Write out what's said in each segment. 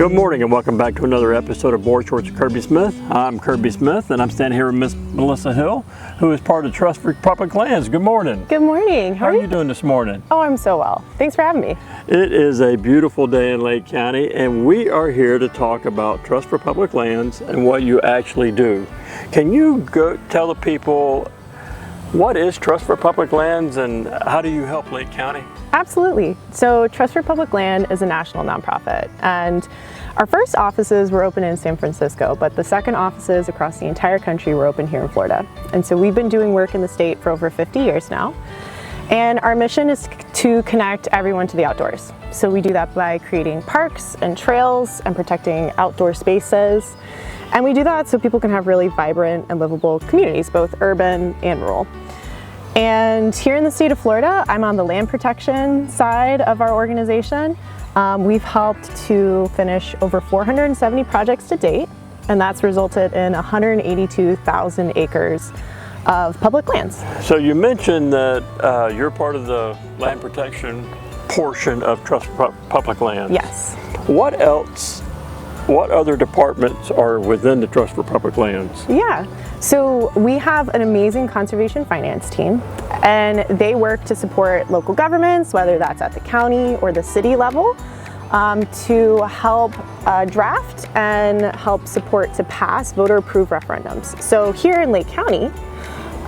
Good morning and welcome back to another episode of Board Shorts with Kirby Smith. I'm Kirby Smith and I'm standing here with Miss Melissa Hill, who is part of Trust for Public Lands. Good morning. Good morning. How are you doing this morning? Oh, I'm so well. Thanks for having me. It is a beautiful day in Lake County and we are here to talk about Trust for Public Lands and what you actually do. Can you go tell the people what is Trust for Public Lands and how do you help Lake County? Absolutely. So Trust for Public Land is a national nonprofit, and our first offices were open in San Francisco, but the second offices across the entire country were open here in Florida. And so we've been doing work in the state for over 50 years now. And our mission is to connect everyone to the outdoors. So we do that by creating parks and trails and protecting outdoor spaces. And we do that so people can have really vibrant and livable communities, both urban and rural. And here in the state of Florida, I'm on the land protection side of our organization. We've helped to finish over 470 projects to date, and that's resulted in 182,000 acres of public lands. So you mentioned that you're part of the land protection portion of Trust for Public Lands. Yes. What else? What other departments are within the Trust for Public Lands? Yeah, so we have an amazing conservation finance team, and they work to support local governments, whether that's at the county or the city level, to help draft and help support to pass voter-approved referendums. So here in Lake County,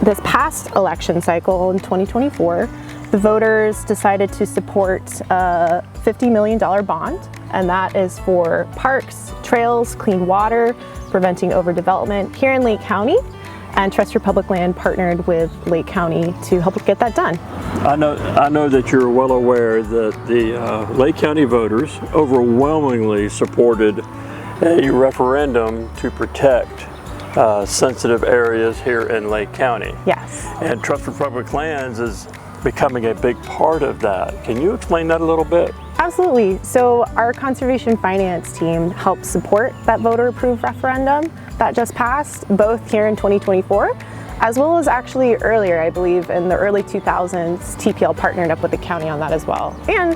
this past election cycle in 2024, the voters decided to support a $50 million bond, and that is for parks, trails, clean water, preventing overdevelopment here in Lake County. And Trust for Public Land partnered with Lake County to help get that done. I know that you're well aware that the Lake County voters overwhelmingly supported a referendum to protect sensitive areas here in Lake County. Yes. And Trust for Public Lands is becoming a big part of that. Can you explain that a little bit? Absolutely. So our conservation finance team helped support that voter-approved referendum that just passed, both here in 2024, as well as actually earlier, I believe, in the early 2000s, TPL partnered up with the county on that as well. And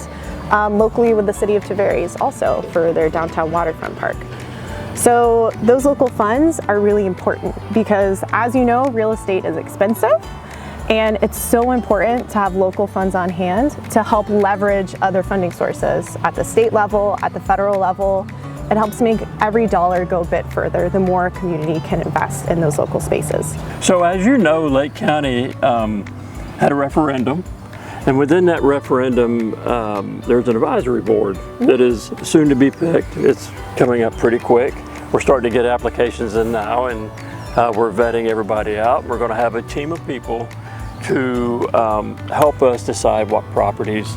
locally with the city of Tavares also for their downtown waterfront park. So those local funds are really important because, as you know, real estate is expensive. And it's so important to have local funds on hand to help leverage other funding sources at the state level, at the federal level. It helps make every dollar go a bit further the more a community can invest in those local spaces. So as you know, Lake County had a referendum, and within that referendum, there's an advisory board that is soon to be picked. It's coming up pretty quick. We're starting to get applications in now, and we're vetting everybody out. We're going to have a team of people to help us decide what properties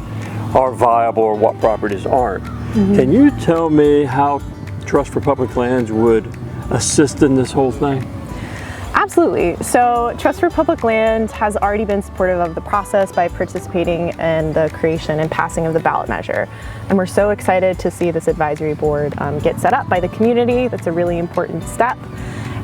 are viable or what properties aren't. Can you tell me how Trust for Public Lands would assist in this whole thing? Absolutely. So Trust for Public Land has already been supportive of the process by participating in the creation and passing of the ballot measure. And we're so excited to see this advisory board get set up by the community. That's a really important step.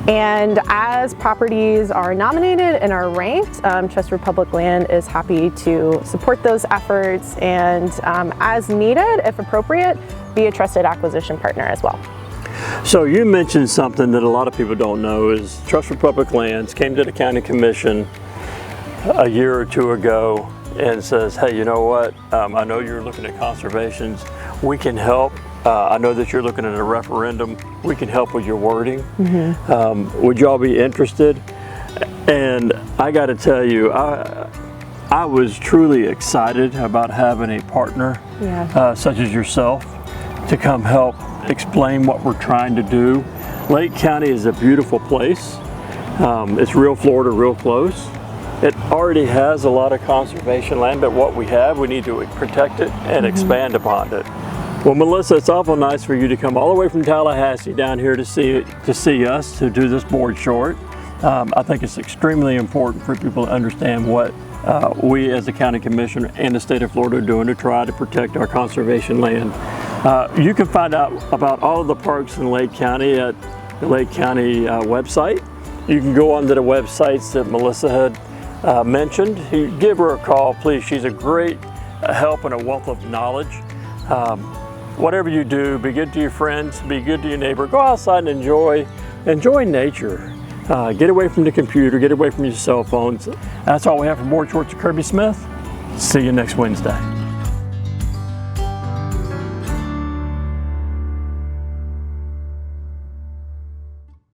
And as properties are nominated and are ranked, Trust for Public Land is happy to support those efforts and, as needed, if appropriate, be a trusted acquisition partner as well. So you mentioned something that a lot of people don't know is Trust for Public Lands came to the County Commission a year or two ago and says, hey, you know what, I know you're looking at conservations, we can help. I know that you're looking at a referendum. We can help with your wording. Would y'all be interested? And I got to tell you, I was truly excited about having a partner such as yourself to come help explain what we're trying to do. Lake County is a beautiful place. It's real Florida, real close. It already has a lot of conservation land, but what we have, we need to protect it and expand upon it. Well, Melissa, it's awful nice for you to come all the way from Tallahassee down here to see us, to do this board short. I think it's extremely important for people to understand what we as a county commissioner and the state of Florida are doing to try to protect our conservation land. You can find out about all of the parks in Lake County at the Lake County website. You can go onto the websites that Melissa had mentioned. You give her a call, please. She's a great help and a wealth of knowledge. whatever you do, be good to your friends, be good to your neighbor, go outside and enjoy nature. Get away from the computer, get away from your cell phones. That's all we have from Board Schwartz and Kirby Smith. See you next Wednesday.